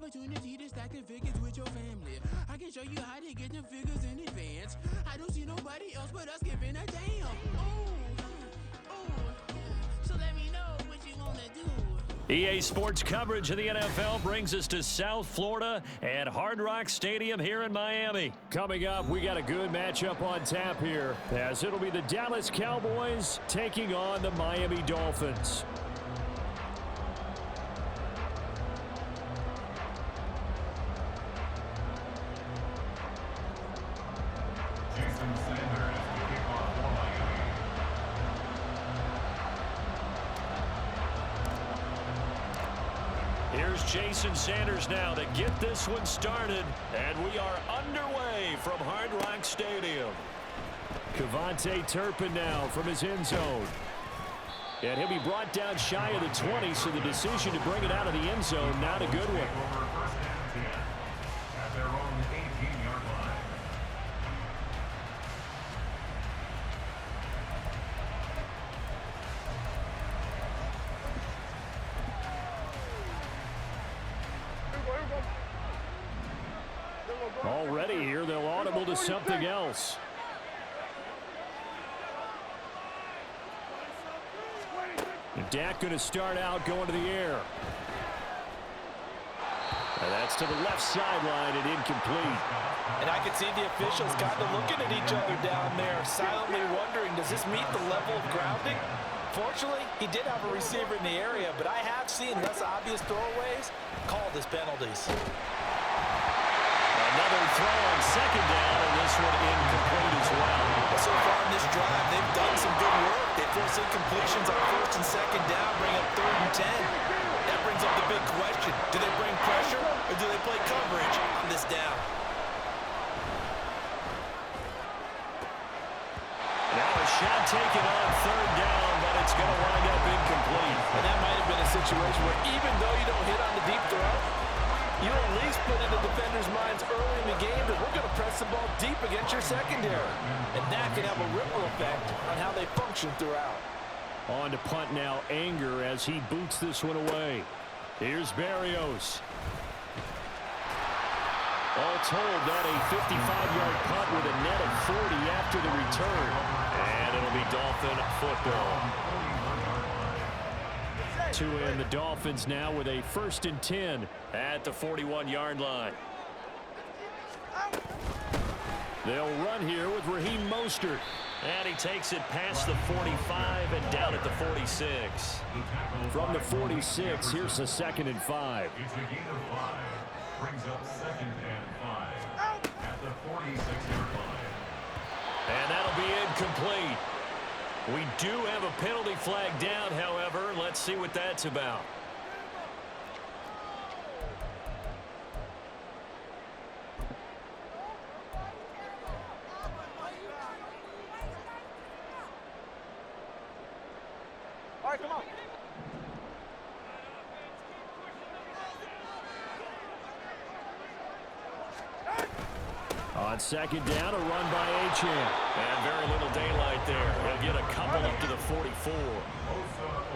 opportunity to stack the figures with your family. I can show you how to get them figures in advance. I don't see nobody else but us giving a damn. So let me know what you wanna do. EA Sports coverage of the NFL brings us to South Florida at Hard Rock Stadium here in Miami. Coming up, we got a good matchup on tap here, as it'll be the Dallas Cowboys taking on the Miami Dolphins. Here's Jason Sanders now to get this one started, and we are underway from Hard Rock Stadium. Kevontae Turpin now from his end zone. And he'll be brought down shy of the 20, so the decision to bring it out of the end zone, not a good one. At their own 18-yard line. Already here, they'll audible to something else. And Dak going to start out going to the air. And that's to the left sideline and incomplete. And I can see the officials kind of looking at each other down there, silently wondering, does this meet the level of grounding? Fortunately, he did have a receiver in the area, but I have seen less obvious throwaways called as penalties. Another throw on second down, and this one incomplete as well. So far in this drive, they've done some good work. They force incompletions on first and second down, bring up 3rd and 10. That brings up the big question. Do they bring pressure, or do they play coverage on this down? Now a shot taken on 3rd down, but it's going to wind up incomplete. And that might have been a situation where even though you don't hit on the deep throw, you at least put in the defender's minds early in the game that we're going to press the ball deep against your secondary. And that can have a ripple effect on how they function throughout. On to punt now, Anger, as he boots this one away. Here's Berrios. All told, that a 55-yard punt with a net of 40 after the return. And it'll be Dolphin football. To end the Dolphins now with a 1st and 10 at the 41-yard line. They'll run here with Raheem Mostert. And he takes it past the 45 and down at the 46. From the 46, here's a 2nd and 5. It's a gain of 5. Brings up 2nd and 5 at the 46-yard line. And that'll be incomplete. We do have a penalty flag down, however. Let's see what that's about. All right, come on. On 2nd down, a run by Achane. And very little daylight there. He'll get a couple up to the 44.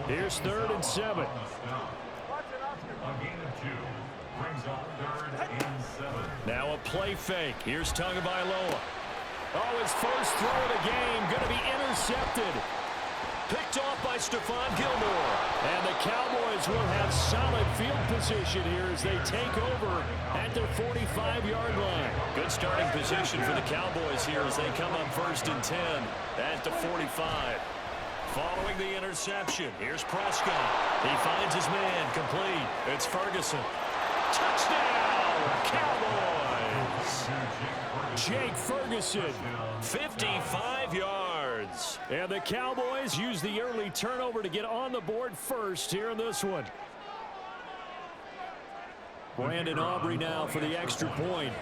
Here's 3rd and 7. A gain of 2. Brings up 3rd and 7. Now a play fake. Here's Tagovailoa. Oh, his first throw of the game going to be intercepted. Picked off by Stephon Gilmore. And the Cowboys will have solid field position here as they take over at their 45-yard line. Good starting position for the Cowboys here as they come up 1st and 10 at the 45. Following the interception, here's Prescott. He finds his man, complete. It's Ferguson. Touchdown, Cowboys! Jake Ferguson, 55 yards. And the Cowboys use the early turnover to get on the board first here in this one. Brandon Aubrey now for the extra point.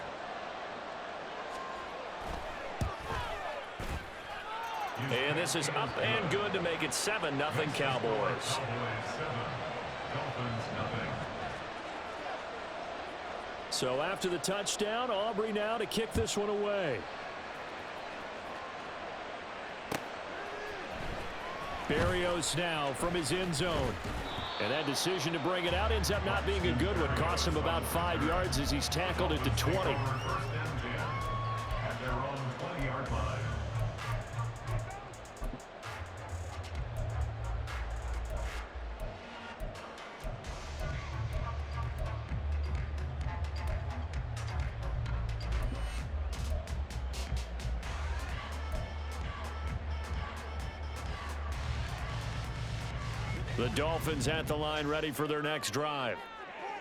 And this is up and good to make it 7-0 Cowboys. So after the touchdown, Aubrey now to kick this one away. Berrios now from his end zone. And that decision to bring it out ends up not being a good one. Costs him about 5 yards as he's tackled at the 20. First and 10 at their own 20-yard line. The Dolphins at the line ready for their next drive.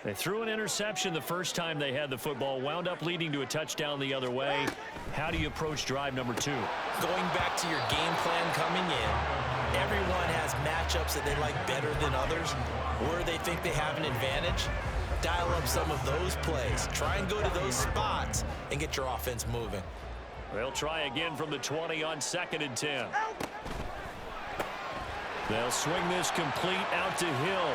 They threw an interception the first time they had the football, wound up leading to a touchdown the other way. How do you approach drive number 2? Going back to your game plan coming in, everyone has matchups that they like better than others, where they think they have an advantage. Dial up some of those plays. Try and go to those spots and get your offense moving. They'll try again from the 20 on 2nd and 10. They'll swing this complete out to Hill.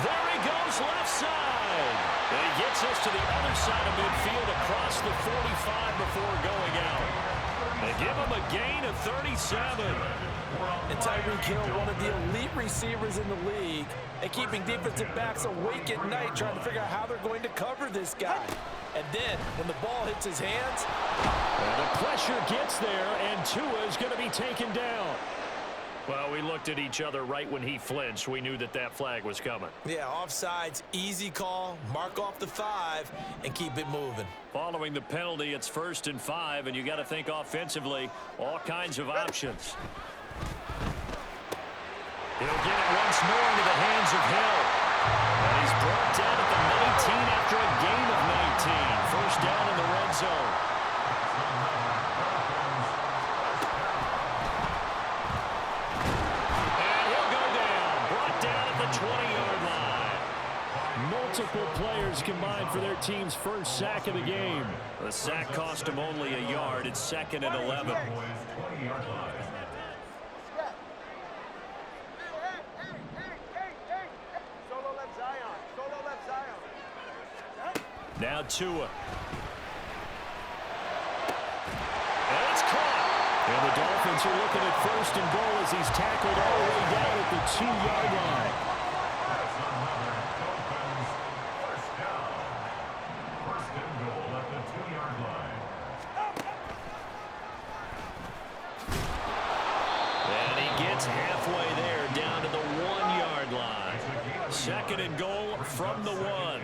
There he goes, left side. And he gets us to the other side of midfield across the 45 before going out. They give him a gain of 37. And Tyreek Hill, one of the elite receivers in the league, and keeping defensive backs awake at night trying to figure out how they're going to cover this guy. And then, when the ball hits his hands, and the pressure gets there, and Tua is going to be taken down. Well, we looked at each other right when he flinched. We knew that that flag was coming. yeah, offsides, easy call, mark off the 5, and keep it moving. Following the penalty, it's 1st and 5, and you got to think offensively, all kinds of options. He'll get it once more into the hands of Hill. And he's brought down at the 19 after a gain of 19. First down in the red zone. Multiple players combined for their team's first sack of the game. The sack cost him only a yard. It's 2nd and 11. Now Tua. And it's caught. And the Dolphins are looking at 1st and goal as he's tackled all the way down at the 2-yard line. Halfway there, down to the 1-yard line. 2nd and goal from the 1.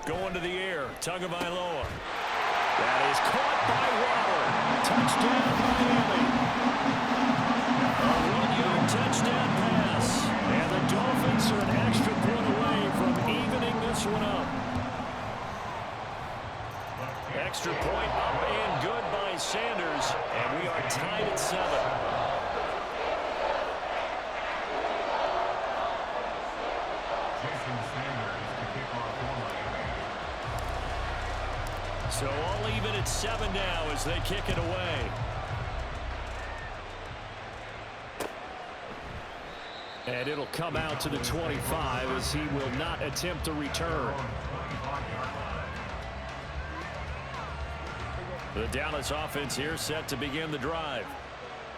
Going to the air, Tagovailoa. That is caught by Waddle. Touchdown, Miami. A 1-yard touchdown pass. And the Dolphins are an extra point away from evening this one up. Extra point up and good by Sanders, and we are tied at 7. So all even at 7 now as they kick it away. And it'll come out to the 25 as he will not attempt a return. The Dallas offense here set to begin the drive.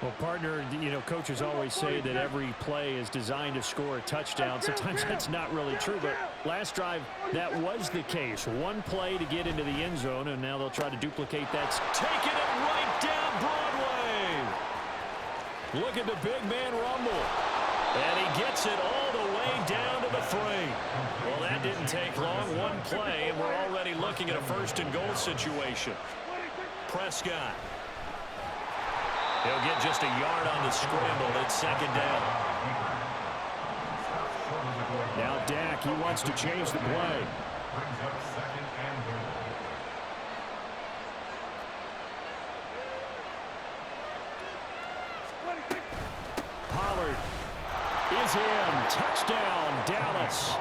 Well, partner, you know, coaches always say that every play is designed to score a touchdown. Sometimes that's not really true, but last drive, that was the case. One play to get into the end zone, and now they'll try to duplicate that. Taking it right down Broadway. Look at the big man rumble. And he gets it all the way down to the 3. Well, that didn't take long. One play, and we're already looking at a 1st and goal situation. Prescott. He'll get just a yard on the scramble. It's 2nd down. Now Dak, he wants to change the play. Pollard is in. Touchdown, Dallas.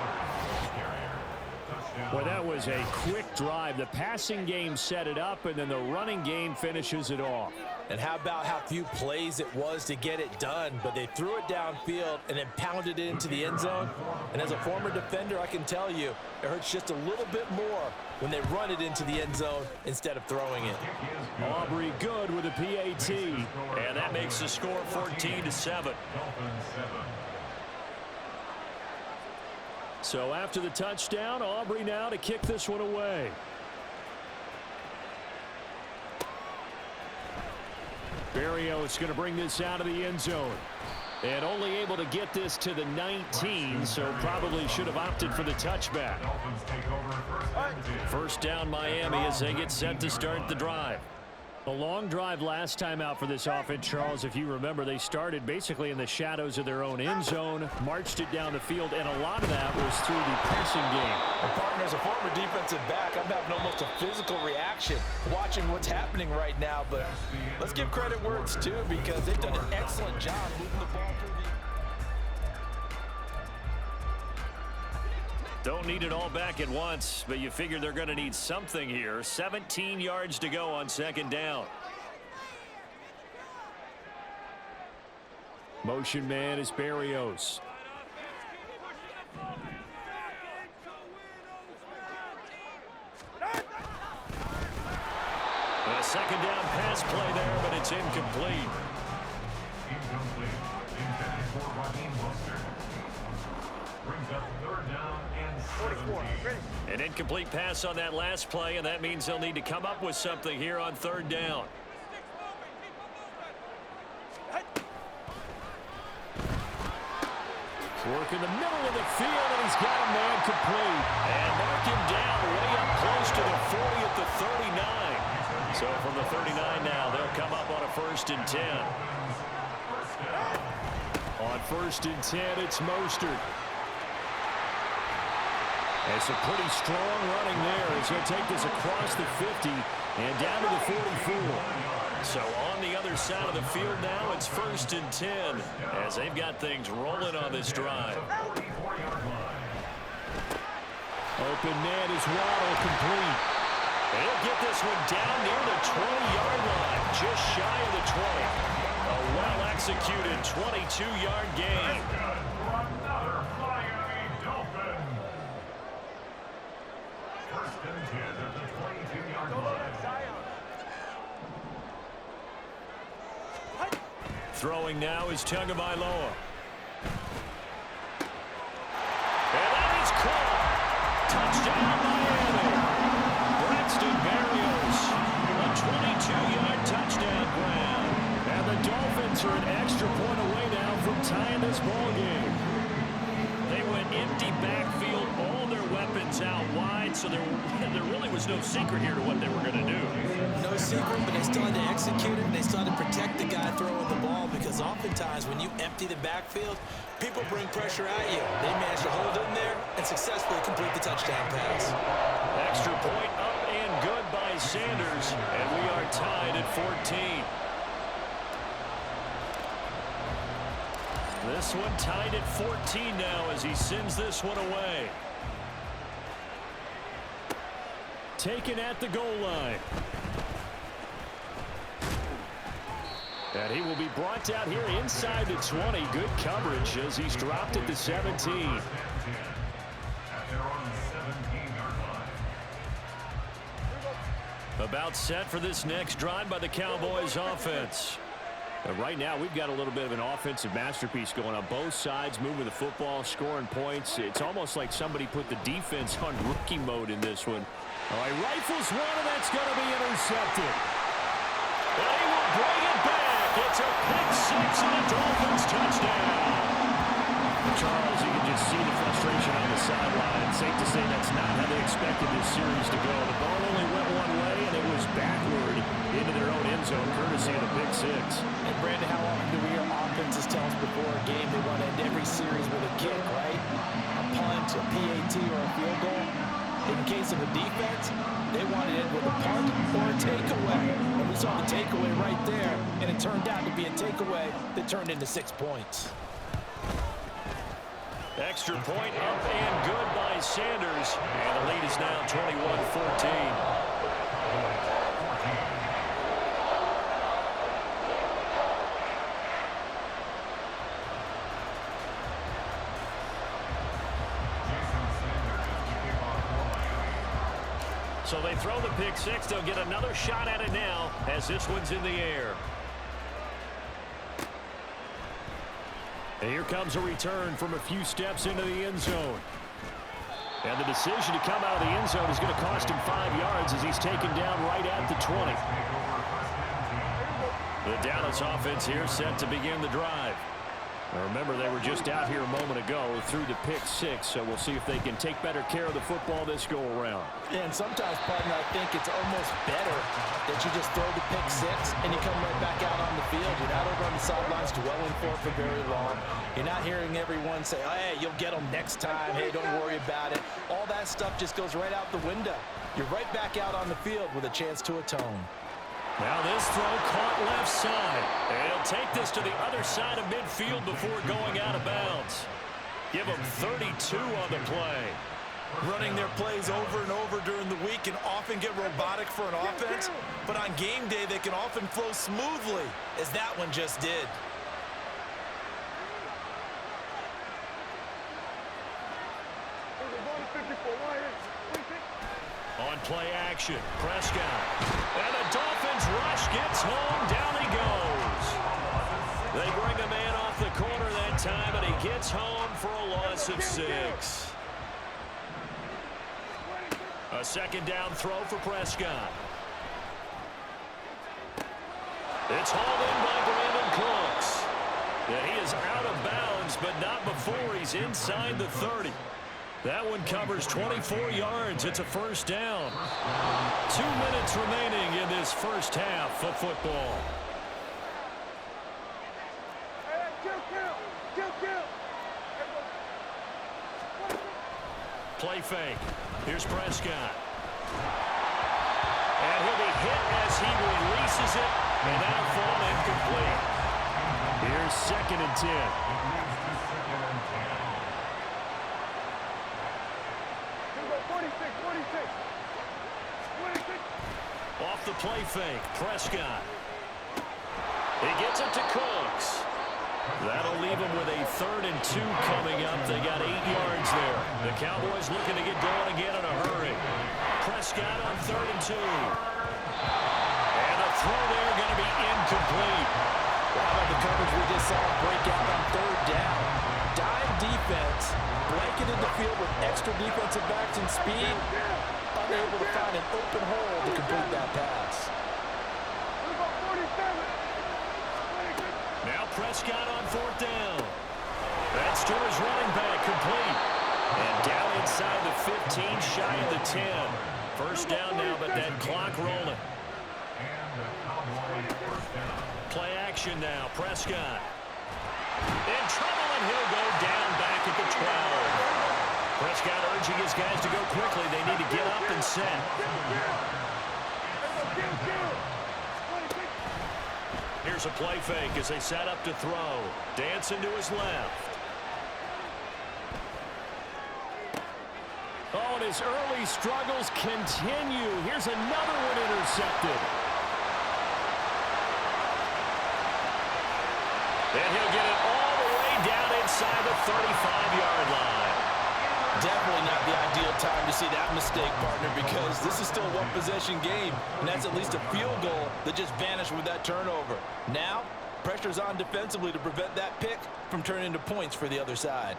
Well, that was a quick drive. The passing game set it up, and then the running game finishes it off. And how about how few plays it was to get it done, but they threw it downfield and then pounded it into the end zone. And as a former defender, I can tell you, it hurts just a little bit more when they run it into the end zone instead of throwing it. Aubrey good with a PAT, and that makes the score 14-7. So after the touchdown, Aubrey now to kick this one away. Berrios going to bring this out of the end zone. And only able to get this to the 19, so probably should have opted for the touchback. First down Miami as they get set to start the drive. A long drive last time out for this offense, Charles. If you remember, they started basically in the shadows of their own end zone, marched it down the field, and a lot of that was through the passing game. And partner, as a former defensive back, I'm having almost a physical reaction watching what's happening right now. But let's give credit where it's due, because they've done an excellent job moving the ball through the... Don't need it all back at once, but you figure they're going to need something here. 17 yards to go on second down. Motion man is Berrios. A second down pass play there, but it's incomplete. Brings up third down and 17. An incomplete pass on that last play, and that means they'll need to come up with something here on third down. Work in the middle of the field, and he's got a man complete. And mark him down way up close to the 40 at the 39. So from the 39 now, they'll come up on a 1st and 10. On 1st and 10, it's Mostert. It's a pretty strong running there as he'll take this across the 50 and down to the 44. So on the other side of the field now, it's 1st and 10 as they've got things rolling on this drive. Open net is Waddle, complete. He'll get this one down near the 20-yard line, just shy of the 20. A well-executed 22-yard gain. Throwing now is Tagovailoa. And that is caught. Touchdown Miami. Braxton Berrios. A 22-yard touchdown grab. And the Dolphins are an extra point away now from tying this ball game. They went empty backfield, all their weapons out wide, so there really was no secret here to what they were going to do. No secret, but they still had to execute it, and they still had to protect the guy throwing the ball, because oftentimes when you empty the backfield, people bring pressure at you. They managed to hold in there and successfully complete the touchdown pass. Extra point up and good by Sanders, and we are tied at 14. This one tied at 14 now as he sends this one away. Taken at the goal line. And he will be brought down here inside the 20. Good coverage as he's dropped at the 17. About set for this next drive by the Cowboys offense. But right now, we've got a little bit of an offensive masterpiece going on both sides, moving the football, scoring points. It's almost like somebody put the defense on rookie mode in this one. All right, rifles one, and that's going to be intercepted. And he will bring it back. It's a pick six and a Dolphins touchdown. Charles, you can just see the frustration on the sideline. Safe to say that's not how they expected this series to go. The ball only went one way, and it was backward into their own end zone, courtesy of the pick six. And Brandon, how often do we hear offenses tell us before a game they want to end every series with a kick, right? A punt, a PAT, or a field goal. In case of a defense, they want to end with a punt or a takeaway. And we saw the takeaway right there, and it turned out to be a takeaway that turned into 6 points. Extra point up and good by Sanders. And the lead is now 21-14. So they throw the pick six. They'll get another shot at it now as this one's in the air. And here comes a return from a few steps into the end zone. And the decision to come out of the end zone is going to cost him 5 yards as he's taken down right at the 20. The Dallas offense here set to begin the drive. Now remember, they were just out here a moment ago through the pick six, so we'll see if they can take better care of the football this go-around. Yeah, and sometimes, partner, I think it's almost better that you just throw the pick six and you come right back out on the field. You're not over on the sidelines dwelling for very long. You're not hearing everyone say, oh, hey, you'll get them next time. Hey, don't worry about it. All that stuff just goes right out the window. You're right back out on the field with a chance to atone. Now this throw caught left side. And he'll take this to the other side of midfield before going out of bounds. Give him 32 on the play. Running their plays over and over during the week can often get robotic for an offense, but on game day they can often flow smoothly, as that one just did. On play action, Prescott. And the Dolphins rush, gets home, down he goes. They bring a man off the corner that time, and he gets home for a loss of 6. A second down throw for Prescott. It's hauled in by Brandon Cooks. Yeah, he is out of bounds, but not before he's inside the 30. That one covers 24 yards. It's a first down. 2 minutes remaining in this first half of football. Play fake. Here's Prescott. And he'll be hit as he releases it, and that'll fall incomplete. Here's 2nd and 10. Off the play fake, Prescott. He gets it to Cooks. That'll leave him with a 3rd and 2 coming up. They got 8 yards there. The Cowboys looking to get going again in a hurry. Prescott on 3rd and 2. And the throw there going to be incomplete. How about the coverage we just saw break out on 3rd down? Dime defense, blanketed the field with extra defensive backs and speed, unable to find an open hole to complete that pass. Now Prescott on 4th down. That's to his running back, complete. And down inside the 15, shy of the 10. First down now, but that clock rolling. Play action now, Prescott. In trouble, and he'll go down back at the 12. Prescott urging his guys to go quickly. They need to get up and set. Here's a play fake as they set up to throw. Dancing to his left. Oh, and his early struggles continue. Here's another one intercepted. And he'll get it all the way down inside the 35-yard line. Definitely not the ideal time to see that mistake, partner, because this is still a one-possession game, and that's at least a field goal that just vanished with that turnover. Now, pressure's on defensively to prevent that pick from turning into points for the other side.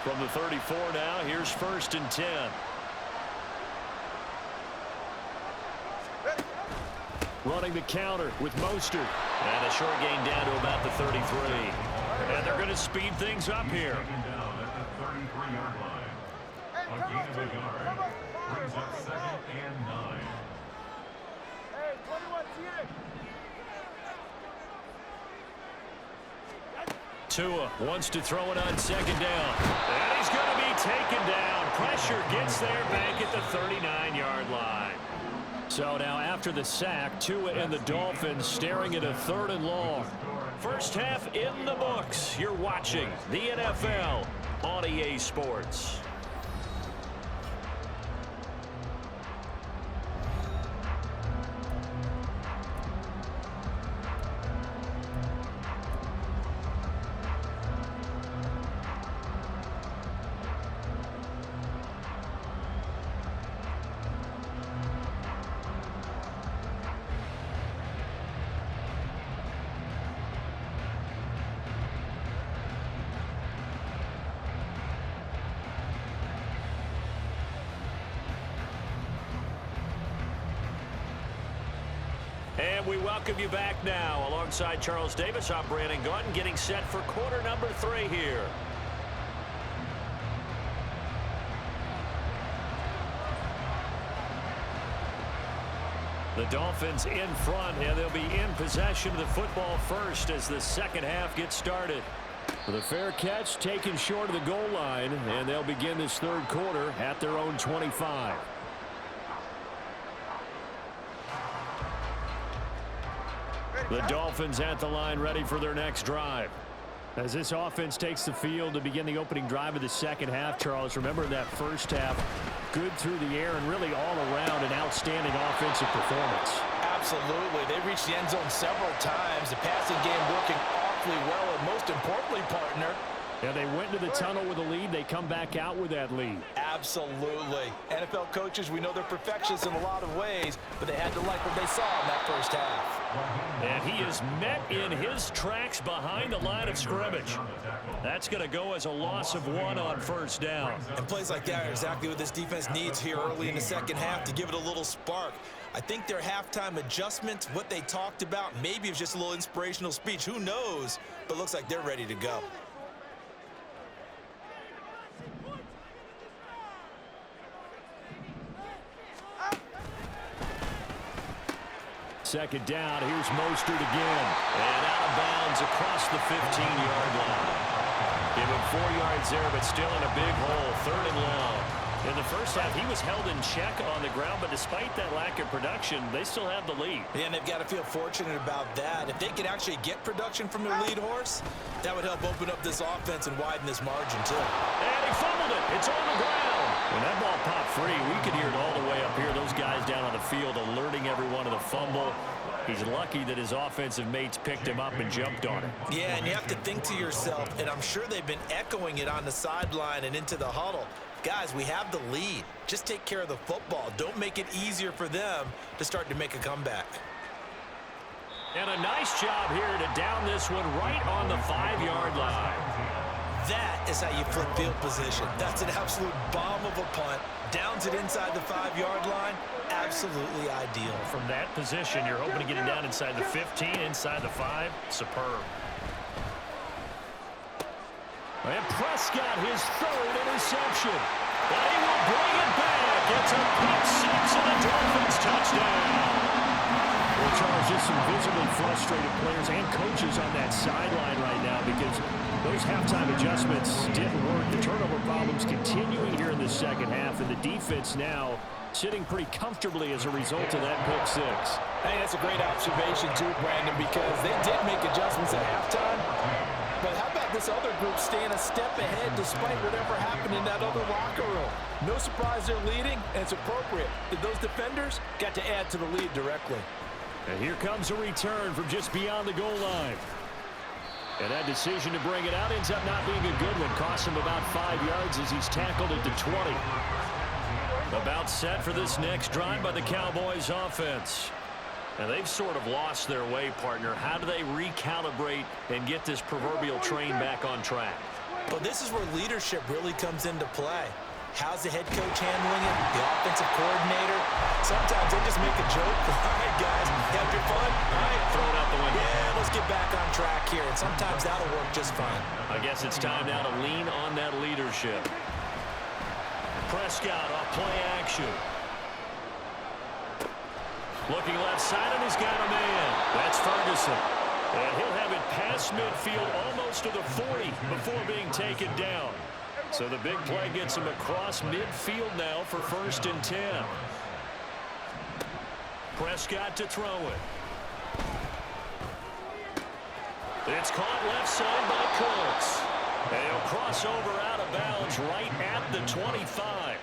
From the 34 now, here's 1st and 10. Running the counter with Mostert. And a short gain down to about the 33. And they're going to speed things up here. Down at the 33-yard line. A gain of a yard. Brings up 2nd and 9. Hey, 21 Tua wants to throw it on 2nd down. And he's going to be taken down. Pressure gets there back at the 39-yard line. So now after the sack, Tua and the Dolphins staring at a 3rd and long. First half in the books. You're watching the NFL on EA Sports. And we welcome you back now. Alongside Charles Davis, I'm Brandon Gaudin, getting set for quarter number 3 here. The Dolphins in front, and they'll be in possession of the football first as the second half gets started. With a fair catch taken short of the goal line, and they'll begin this 3rd quarter at their own 25. The Dolphins at the line, ready for their next drive. As this offense takes the field to begin the opening drive of the second half, Charles, remember that first half, good through the air and really all around an outstanding offensive performance. Absolutely. They reached the end zone several times. The passing game working awfully well, and most importantly, partner, yeah, they went to the tunnel with a lead. They come back out with that lead. Absolutely. NFL coaches, we know they're perfectionists in a lot of ways, but they had to like what they saw in that first half. And he is met in his tracks behind the line of scrimmage. That's going to go as a loss of 1 on first down. And plays like that are exactly what this defense needs here early in the second half to give it a little spark. I think their halftime adjustments, what they talked about, maybe it was just a little inspirational speech. Who knows? But looks like they're ready to go. Second down, here's Mostert again. And out of bounds across the 15-yard line. Give him 4 yards there, but still in a big hole. 3rd and long. In the first half, he was held in check on the ground, but despite that lack of production, they still have the lead. Yeah, and they've got to feel fortunate about that. If they could actually get production from their lead horse, that would help open up this offense and widen this margin, too. And he fumbled it. It's on the ground. When that ball popped free, we could hear it all the way up here. Those guys down on the field alerting everyone of the fumble. He's lucky that his offensive mates picked him up and jumped on it. Yeah, and you have to think to yourself, and I'm sure they've been echoing it on the sideline and into the huddle. Guys, we have the lead. Just take care of the football. Don't make it easier for them to start to make a comeback. And a nice job here to down this one right on the 5-yard line. That is how you flip field position. That's an absolute bomb of a punt. Downs it inside the 5-yard line. Absolutely ideal. From that position, you're hoping to get it down inside the 15, inside the 5. Superb. And Prescott, his 3rd interception. And he will bring it back. It's a pick 6 and a Dolphins touchdown. Well, Charles, just some visibly frustrated players and coaches on that sideline right now because those halftime adjustments didn't work. The turnover problems continuing here in the second half, and the defense now sitting pretty comfortably as a result of that pick 6. Hey, that's a great observation too, Brandon, because they did make adjustments at halftime. But how about this other group staying a step ahead despite whatever happened in that other locker room? No surprise they're leading, and it's appropriate that those defenders got to add to the lead directly. And here comes a return from just beyond the goal line. And that decision to bring it out ends up not being a good one. Costs him about 5 yards as he's tackled at the 20. About set for this next drive by the Cowboys offense. And they've sort of lost their way, partner. How do they recalibrate and get this proverbial train back on track? Well, this is where leadership really comes into play. How's the head coach handling it? The offensive coordinator? Sometimes they just make a joke. All right, guys, have your fun. All right, Throw it out the window. Yeah, let's get back on track here. And sometimes that'll work just fine. I guess it's time now to lean on that leadership. Prescott off play action. Looking left side, and he's got a man. That's Ferguson. And he'll have it past midfield almost to the 40 before being taken down. So the big play gets him across midfield now for 1st and 10. Prescott to throw it. It's caught left side by Cooks. And he'll cross over out of bounds right at the 25.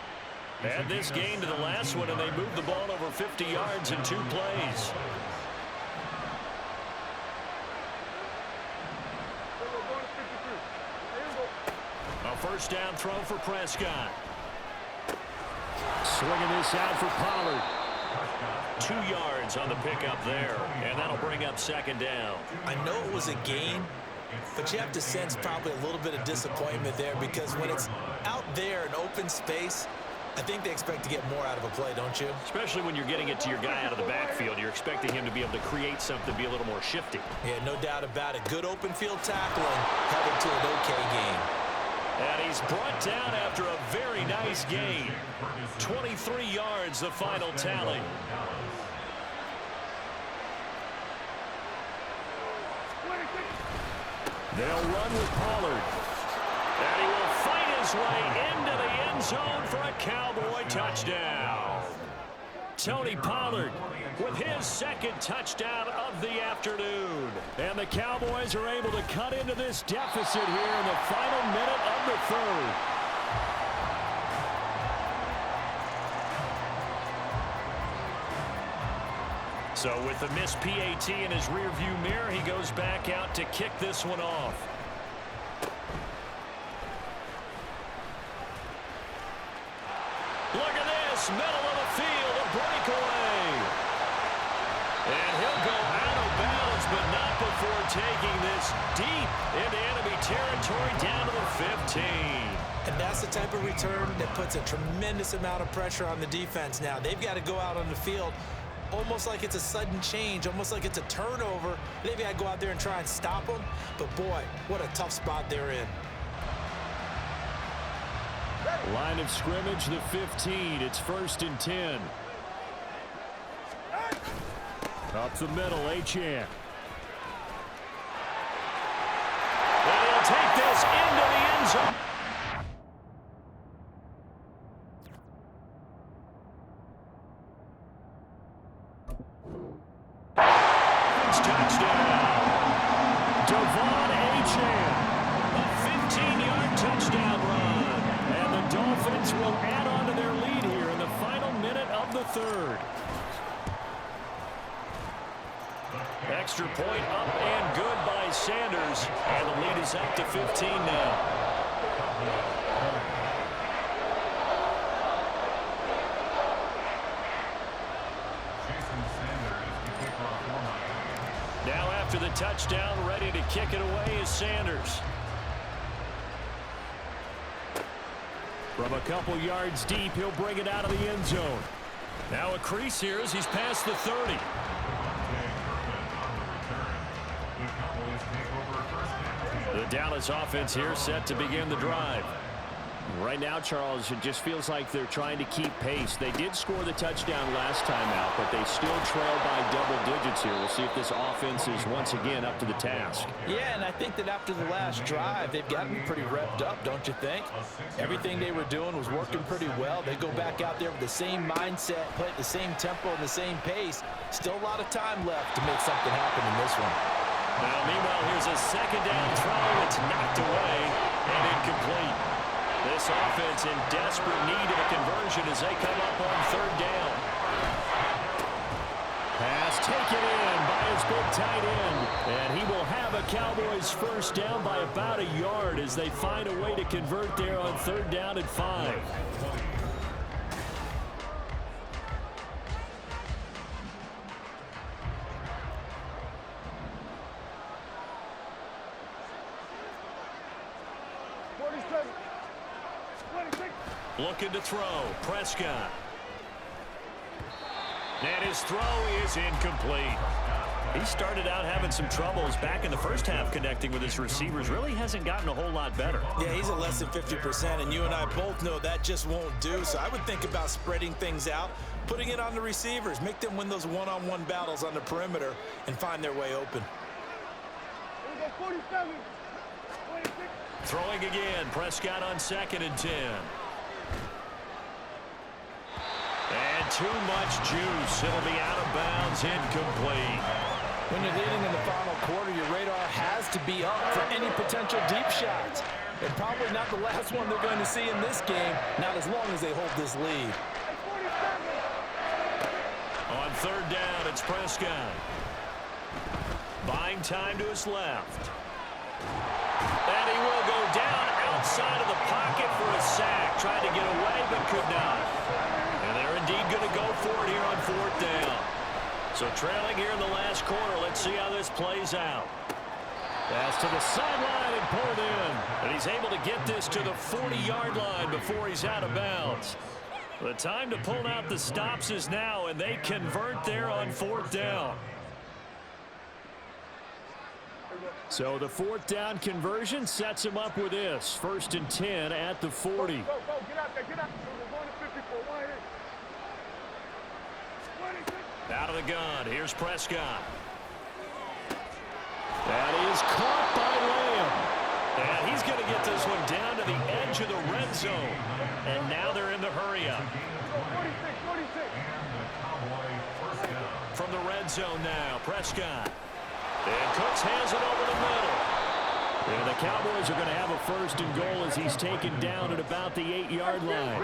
Add this gain to the last one, and they moved the ball over 50 yards in 2 plays. A first down throw for Prescott. Swinging this out for Pollard. 2 yards on the pickup there, and that'll bring up second down. I know it was a gain, but you have to sense probably a little bit of disappointment there, because when it's out there in open space, I think they expect to get more out of a play, don't you? Especially when you're getting it to your guy out of the backfield. You're expecting him to be able to create something, be a little more shifty. Yeah, no doubt about it. Good open field tackling, headed to an okay game. And he's brought down after a very nice gain. 23 yards, the final tally. They'll run with Pollard. And he will fight his way into the end zone for a Cowboy touchdown. Tony Pollard with his second touchdown of the afternoon. And the Cowboys are able to cut into this deficit here in the final minute of the third. So with the missed PAT in his rearview mirror, he goes back out to kick this one off. Look at this, middle of the field, a breakaway. And he'll go out of bounds, but not before taking this deep into enemy territory down to the 15. And that's the type of return that puts a tremendous amount of pressure on the defense now. They've got to go out on the field almost like it's a sudden change, almost like it's a turnover. They've got to go out there and try and stop them. But, boy, what a tough spot they're in. Line of scrimmage, the 15. It's 1st and 10. Up the middle, Achane. And he'll take this into the end zone. Touchdown. Devon Achane. A 15-yard touchdown run. And the Dolphins will add on to their lead here in the final minute of the third. Extra point up and good by Sanders. And the lead is up to 15 now. Now after the touchdown, ready to kick it away is Sanders. From a couple yards deep, he'll bring it out of the end zone. Now a crease here as he's past the 30. The Dallas offense here set to begin the drive. Right now, Charles, it just feels like they're trying to keep pace. They did score the touchdown last time out, but they still trail by double digits here. We'll see if this offense is once again up to the task. Yeah, and I think that after the last drive, they've gotten pretty revved up, don't you think? Everything they were doing was working pretty well. They go back out there with the same mindset, play at the same tempo and the same pace. Still a lot of time left to make something happen in this one. Now, meanwhile, here's a second down throw. It's knocked away and incomplete. This offense in desperate need of a conversion as they come up on third down. Pass taken in by his big tight end. And he will have a Cowboys first down by about a yard as they find a way to convert there on third down and 5. Looking to throw, Prescott. And his throw is incomplete. He started out having some troubles back in the first half connecting with his receivers. Really hasn't gotten a whole lot better. Yeah, he's at less than 50%, and you and I both know that just won't do. So I would think about spreading things out, putting it on the receivers, make them win those one-on-one battles on the perimeter, and find their way open. Here we go, 47, 26. Throwing again, Prescott on 2nd and 10. And too much juice. It'll be out of bounds, incomplete. When you're leading in the final quarter, your radar has to be up for any potential deep shots. And probably not the last one they're going to see in this game, not as long as they hold this lead. On third down, it's Prescott. Buying time to his left. And he will go down outside of the pocket for a sack. Tried to get away, but could not. And they're indeed going to go for it here on fourth down. So trailing here in the last quarter. Let's see how this plays out. Pass to the sideline and pulled in. And he's able to get this to the 40-yard line before he's out of bounds. The time to pull out the stops is now, and they convert there on fourth down. So the fourth down conversion sets him up with this. 1st and 10 at the 40. Go, get out there, get out there. We're going to 54. One hit. Out of the gun, here's Prescott. That is caught by Lamb. And he's going to get this one down to the edge of the red zone. And now they're in the hurry-up. 46. From the red zone now, Prescott. And Cooks has it over the middle. And the Cowboys are going to have a 1st and goal as he's taken down at about the 8-yard line.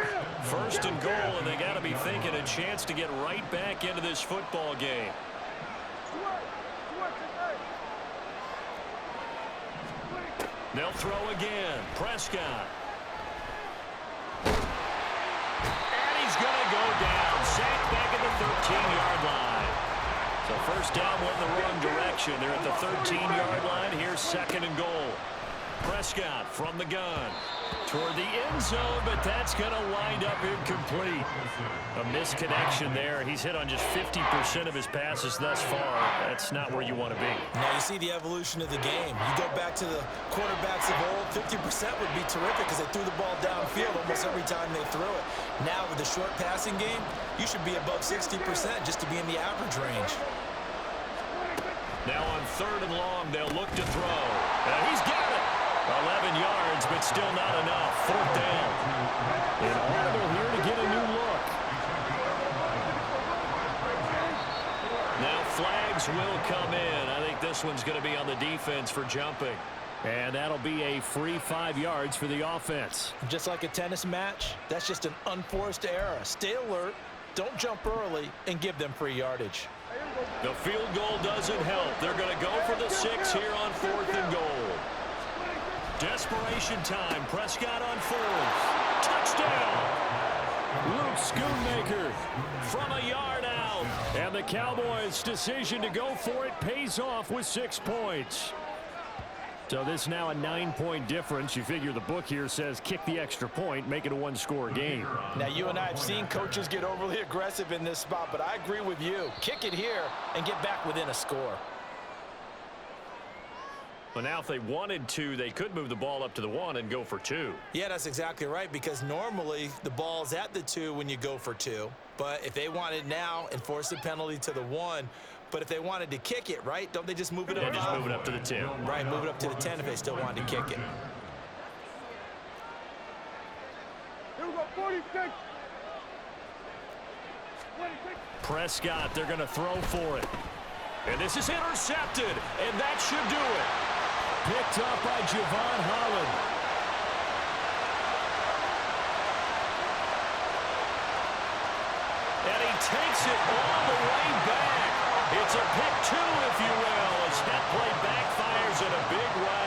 1st and goal, and they got to be thinking a chance to get right back into this football game. They'll throw again. Prescott. And he's going to go down. Sacked back at the 13-yard line. So first down went in the wrong direction. They're at the 13-yard line. Here's 2nd and goal. Prescott from the gun. Toward the end zone, but that's going to wind up incomplete. A misconnection there. He's hit on just 50% of his passes thus far. That's not where you want to be. Now you see the evolution of the game. You go back to the quarterbacks of old, 50% would be terrific because they threw the ball downfield almost every time they threw it. Now with the short passing game, you should be above 60% just to be in the average range. Now on 3rd and long, they'll look to throw. And he's got it. 11 yards, but still not enough. 4th down. And audible here to get a new look. Now flags will come in. I think this one's going to be on the defense for jumping. And that'll be a free 5 yards for the offense. Just like a tennis match, that's just an unforced error. Stay alert, don't jump early, and give them free yardage. The field goal doesn't help. They're going to go for the 6 here on 4th and goal. Desperation time. Prescott on 4th. Touchdown. Luke Schoonmaker from a yard out. And the Cowboys' decision to go for it pays off with 6 points. So this is now a 9-point difference. You figure the book here says kick the extra point, make it a 1-score game. Now you and I have seen coaches get overly aggressive in this spot, but I agree with you. Kick it here and get back within a score. But now if they wanted to, they could move the ball up to the 1 and go for 2. Yeah, that's exactly right, because normally the ball's at the 2 when you go for 2. But if they wanted now and force a penalty to the 1, but if they wanted to kick it, right, don't they just move it up? Yeah, just move it up to the 10. Right, move it up to the 10 if they still wanted to kick it. Here we go, 46. Prescott, they're going to throw for it. And this is intercepted, and that should do it. Picked up by Javon Holland. And he takes it all the way back. It's a pick 2, if you will, as that play backfires in a big way.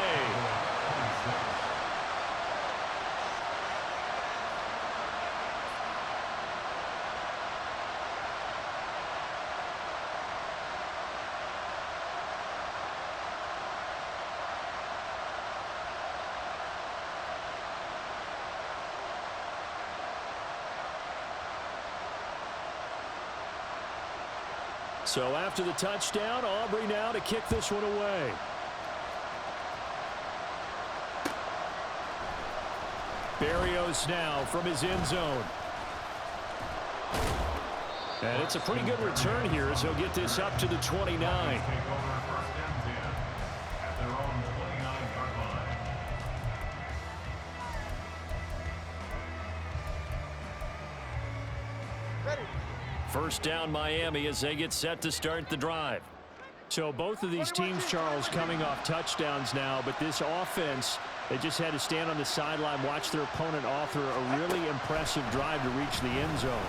So after the touchdown, Aubrey now to kick this one away. Berrios now from his end zone. And it's a pretty good return here as he'll get this up to the 29. Ready. First down Miami as they get set to start the drive. So both of these teams, Charles, coming off touchdowns now, but this offense, they just had to stand on the sideline, watch their opponent author a really impressive drive to reach the end zone.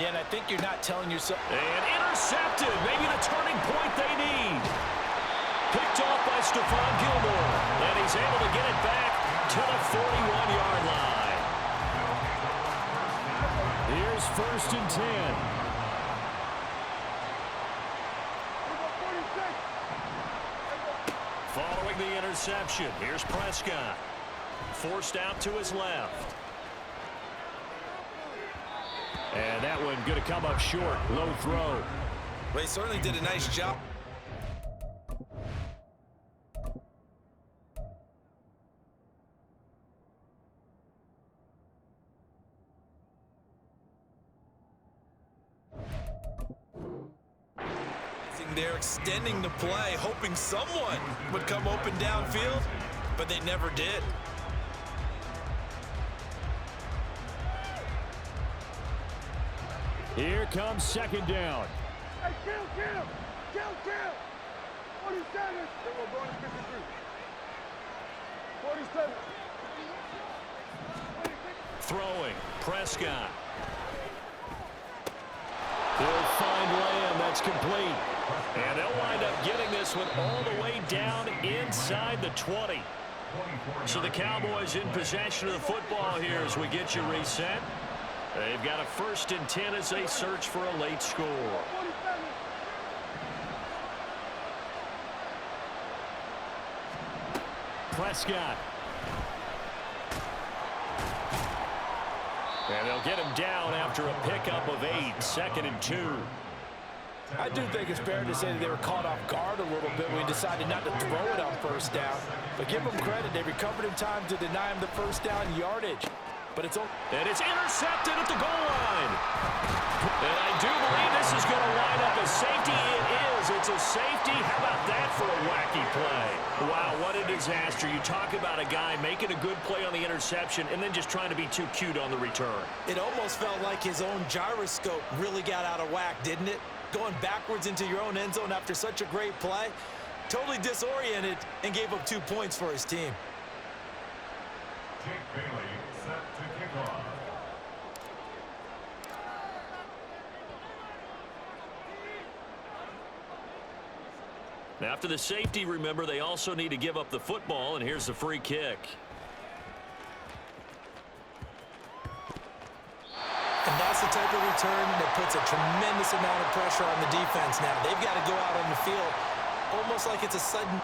Yeah, and I think you're not telling yourself. And intercepted, maybe the turning point they need. Picked off by Stephon Gilmore, and he's able to get it back to the 41-yard line. Here's 1st and 10. Following the interception, here's Prescott. Forced out to his left. And that one going to come up short. Low throw. They certainly did a nice job. They're extending the play, hoping someone would come open downfield, but they never did. Here comes 2nd down. Hey, kill! 47. Then we're going to 53. 47. Throwing, Prescott. They'll find Lamb. That's complete. And they'll wind up getting this one all the way down inside the 20. So the Cowboys in possession of the football here as we get you reset. They've got a 1st and 10 as they search for a late score. Prescott. And they'll get him down after a pickup of 8, 2nd and 2. I do think it's fair to say that they were caught off guard a little bit when we decided not to throw it on 1st down. But give them credit. They recovered in time to deny him the 1st down yardage. But it's intercepted at the goal line. And I do believe this is going to line up a safety. It is. It's a safety. How about that for a wacky play? Wow, what a disaster. You talk about a guy making a good play on the interception and then just trying to be too cute on the return. It almost felt like his own gyroscope really got out of whack, didn't it? Going backwards into your own end zone after such a great play. Totally disoriented and gave up 2 points for his team. Jake Bailey set to kick off. After the safety, remember, they also need to give up the football, and here's the free kick. And that's the type of return that puts a tremendous amount of pressure on the defense now. They've got to go out on the field almost like it's a sudden